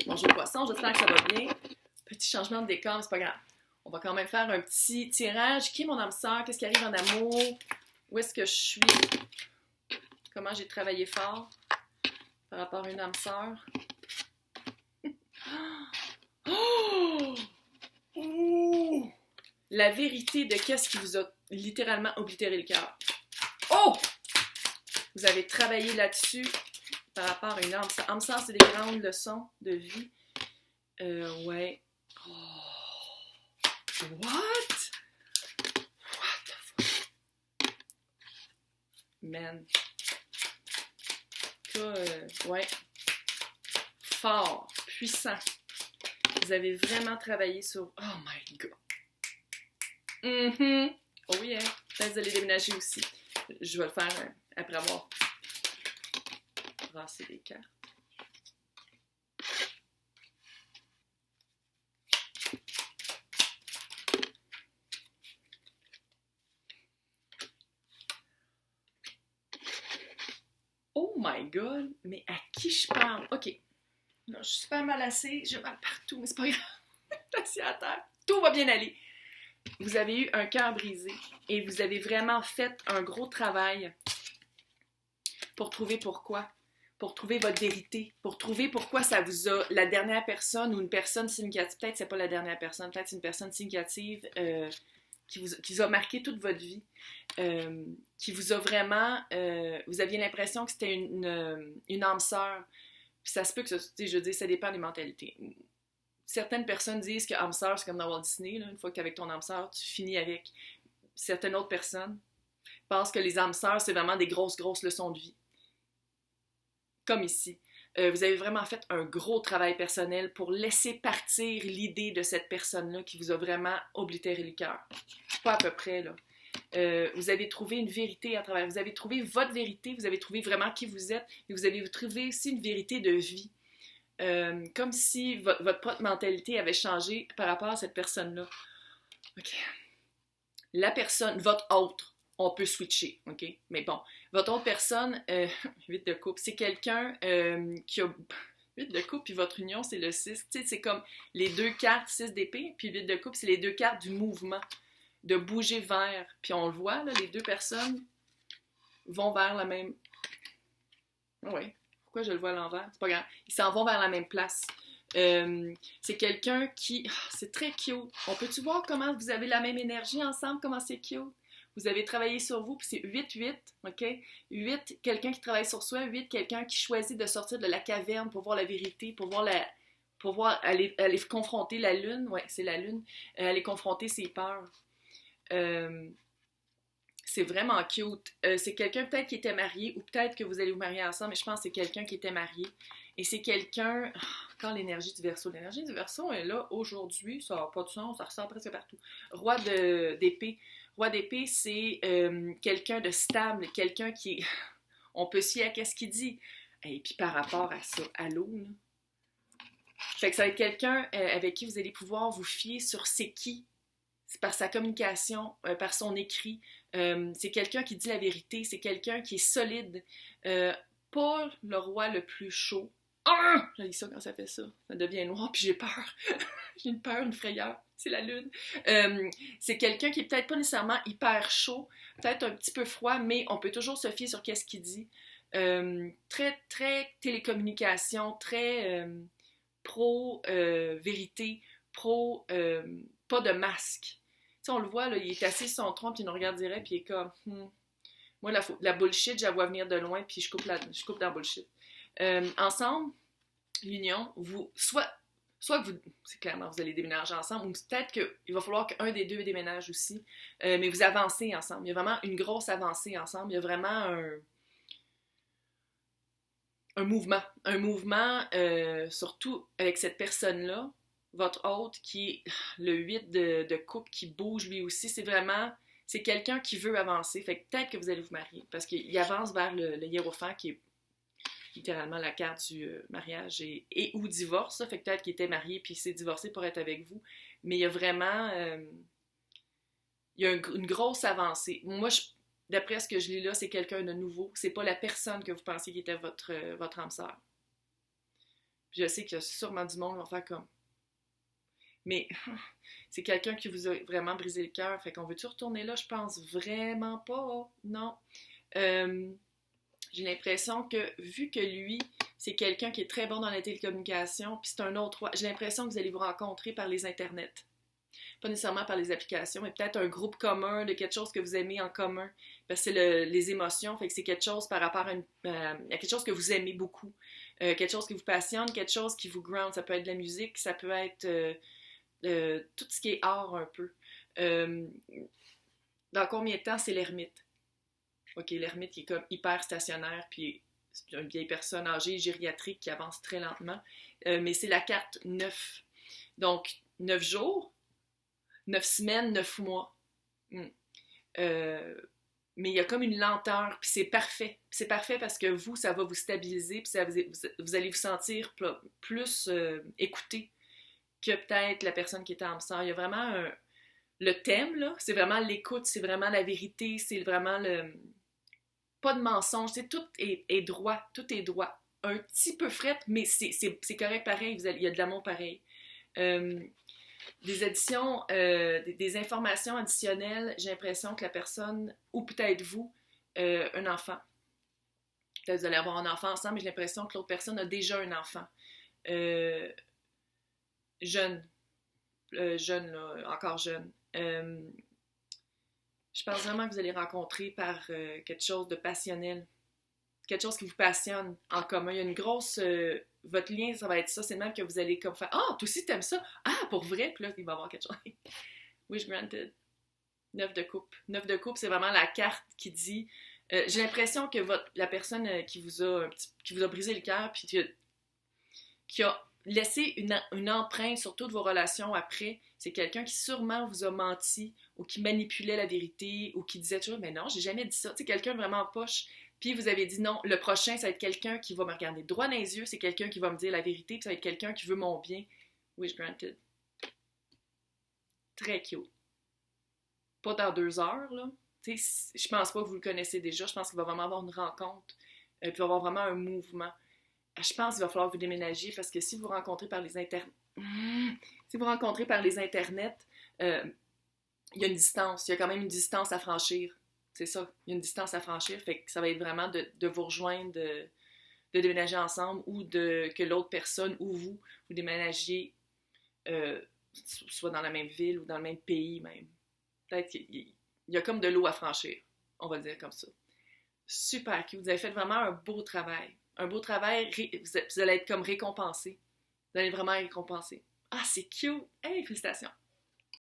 Bonjour poisson, j'espère que ça va bien. Petit changement de décor, mais c'est pas grave. On va quand même faire un petit tirage. Qui est mon âme sœur? Qu'est-ce qui arrive en amour? Où est-ce que je suis? Comment j'ai travaillé fort par rapport à une âme sœur? Oh! Oh! La vérité de qu'est-ce qui vous a littéralement oblitéré le cœur. Oh! Vous avez travaillé là-dessus par rapport à une âme sœur. Âme sœur, c'est des grandes leçons de vie. Ouais. Oh. What? What the fuck? Man. Ça, ouais. Fort, puissant. Vous avez vraiment travaillé sur... Oh my God. Mm-hmm. Oh yeah. Peut-être de les déménager aussi. Je vais le faire après avoir brassé les cartes. Oh my God, mais à qui je parle? OK. Là, je suis super mal assise, j'ai mal partout, mais c'est pas grave. Je suis assise à terre. Tout va bien aller. Vous avez eu un cœur brisé et vous avez vraiment fait un gros travail pour trouver pourquoi, pour trouver votre vérité, pour trouver pourquoi ça vous a, la dernière personne ou une personne significative, peut-être c'est pas la dernière personne, peut-être c'est une personne significative qui vous a marqué toute votre vie, qui vous a vraiment, vous aviez l'impression que c'était une âme sœur. Puis ça se peut que, je veux dire, ça dépend des mentalités. Certaines personnes disent que âme sœur, c'est comme dans Walt Disney, là, une fois qu'avec ton âme sœur, tu finis avec. Certaines autres personnes pensent que les âmes sœurs, c'est vraiment des grosses leçons de vie. Comme ici. Vous avez vraiment fait un gros travail personnel pour laisser partir l'idée de cette personne-là qui vous a vraiment oblitéré le cœur. Pas à peu près, là. Vous avez trouvé une vérité à travers. Vous avez trouvé votre vérité, vous avez trouvé vraiment qui vous êtes, et vous avez trouvé aussi une vérité de vie. Comme si votre propre mentalité avait changé par rapport à cette personne-là. OK. La personne, votre autre, on peut switcher, OK? Mais bon, votre autre personne, 8 de coupe, c'est quelqu'un qui a 8 de coupe, puis votre union, c'est le 6. Tu sais, c'est comme les deux cartes 6 d'épée, puis 8 de coupe, c'est les deux cartes du mouvement, de bouger vers. Puis on le voit, là, les deux personnes vont vers la même... Oui. Pourquoi je le vois à l'envers? C'est pas grave. Ils s'en vont vers la même place. C'est quelqu'un qui... c'est très cute. On peut-tu voir comment vous avez la même énergie ensemble? Comment c'est cute? Vous avez travaillé sur vous, puis c'est 8-8, OK? 8, quelqu'un qui travaille sur soi. 8, quelqu'un qui choisit de sortir de la caverne pour voir la vérité, pour voir aller confronter la lune. Ouais, c'est la lune. Aller confronter ses peurs. C'est vraiment cute. C'est quelqu'un peut-être qui était marié ou peut-être que vous allez vous marier ensemble, mais je pense que c'est quelqu'un qui était marié. Et c'est quelqu'un... Quand l'énergie du Verseau. L'énergie du Verseau est là aujourd'hui, ça n'a pas de sens, ça ressort presque partout. Roi d'épée. Roi d'épée, c'est quelqu'un de stable, quelqu'un qui... On peut se fier à ce qu'il dit. Et puis par rapport à ça, à l'eau, là. Fait que ça va être quelqu'un avec qui vous allez pouvoir vous fier sur c'est qui. C'est par sa communication, par son écrit. C'est quelqu'un qui dit la vérité, c'est quelqu'un qui est solide. Pas le roi le plus chaud. Ah! J'ai dit ça quand ça fait ça. Ça devient noir, puis j'ai peur. J'ai une peur, une frayeur. C'est la lune. C'est quelqu'un qui est peut-être pas nécessairement hyper chaud, peut-être un petit peu froid, mais on peut toujours se fier sur qu'est-ce qu'il dit. Très, très télécommunication, très pro-vérité, pas de masque. Tu sais, on le voit, là, il est assis sur son tronc, puis il nous regarde direct, puis il est comme... Moi, la bullshit, je la vois venir de loin, puis je coupe dans la bullshit. Ensemble, l'union, soit que vous... C'est clairement, vous allez déménager ensemble, ou peut-être qu'il va falloir qu'un des deux déménage aussi, mais vous avancez ensemble. Il y a vraiment une grosse avancée ensemble. Il y a vraiment un mouvement. Un mouvement, surtout avec cette personne-là, votre hôte qui est le 8 de coupe qui bouge lui aussi, c'est quelqu'un qui veut avancer. Fait que peut-être que vous allez vous marier parce qu'il avance vers le hiérophant qui est littéralement la carte du mariage et ou divorce. Ça. Fait que peut-être qu'il était marié puis il s'est divorcé pour être avec vous. Mais il y a vraiment il y a une grosse avancée. Moi, d'après ce que je lis là, c'est quelqu'un de nouveau. C'est pas la personne que vous pensiez qui était votre âme sœur. Puis je sais qu'il y a sûrement du monde qui va faire comme. Mais c'est quelqu'un qui vous a vraiment brisé le cœur. Fait qu'on veut-tu retourner là? Je pense vraiment pas. Non. Euh, j'ai l'impression que, vu que lui, c'est quelqu'un qui est très bon dans la télécommunication, puis c'est un autre. J'ai l'impression que vous allez vous rencontrer par les internets. Pas nécessairement par les applications, mais peut-être un groupe commun de quelque chose que vous aimez en commun. Parce que c'est les émotions, fait que c'est quelque chose par rapport à quelque chose que vous aimez beaucoup. Quelque chose qui vous passionne, quelque chose qui vous ground. Ça peut être de la musique, ça peut être tout ce qui est art un peu. Euh, dans combien de temps c'est l'ermite? OK, l'ermite il est comme hyper stationnaire, puis c'est une vieille personne âgée, gériatrique, qui avance très lentement. Mais c'est la carte 9. Donc, 9 jours, 9 semaines, 9 mois. Mm. Mais il y a comme une lenteur, puis c'est parfait. Puis c'est parfait parce que vous, ça va vous stabiliser, puis vous allez vous sentir plus écouté que peut-être la personne qui est en hamster. Il y a vraiment le thème, là, c'est vraiment l'écoute, c'est vraiment la vérité, c'est vraiment le... Pas de mensonge, tout est droit, tout est droit. Un petit peu fret, mais c'est correct pareil, il y a de l'amour pareil. Des additions, des informations additionnelles, j'ai l'impression que la personne, ou peut-être vous, un enfant. Peut-être vous allez avoir un enfant ensemble, mais j'ai l'impression que l'autre personne a déjà un enfant. Jeune, jeune, là, encore jeune. Je pense vraiment que vous allez rencontrer par quelque chose de passionnel, quelque chose qui vous passionne en commun. Il y a une grosse... votre lien, ça va être ça. C'est le même que vous allez comme faire « Ah, toi aussi t'aimes ça? Ah, pour vrai? » Puis là, il va y avoir quelque chose. Wish granted. 9 de coupe. 9 de coupe, c'est vraiment la carte qui dit... j'ai l'impression que la personne qui vous a brisé le cœur puis qui a laissé une empreinte sur toutes vos relations après, c'est quelqu'un qui sûrement vous a menti ou qui manipulait la vérité ou qui disait toujours « Mais non, j'ai jamais dit ça. » Tu sais, quelqu'un vraiment poche. Puis vous avez dit non, le prochain, ça va être quelqu'un qui va me regarder droit dans les yeux, c'est quelqu'un qui va me dire la vérité, puis ça va être quelqu'un qui veut mon bien. Wish granted. Très cute. Pas dans 2 heures, là. Tu sais, je pense pas que vous le connaissez déjà. Je pense qu'il va vraiment avoir une rencontre. Puis il va y avoir vraiment un mouvement. Je pense qu'il va falloir vous déménager parce que si vous rencontrez par les si vous rencontrez par les internets, il y a une distance. Il y a quand même une distance à franchir. C'est ça, il y a une distance à franchir, fait que ça va être vraiment de vous rejoindre, de déménager ensemble ou que l'autre personne ou vous déménagiez soit dans la même ville ou dans le même pays même. Peut-être qu'il y a comme de l'eau à franchir, on va le dire comme ça. Super cute, vous avez fait vraiment un beau travail. Un beau travail, vous allez être comme récompensé. Vous allez vraiment être récompensé. Ah, c'est cute! Hey, félicitations!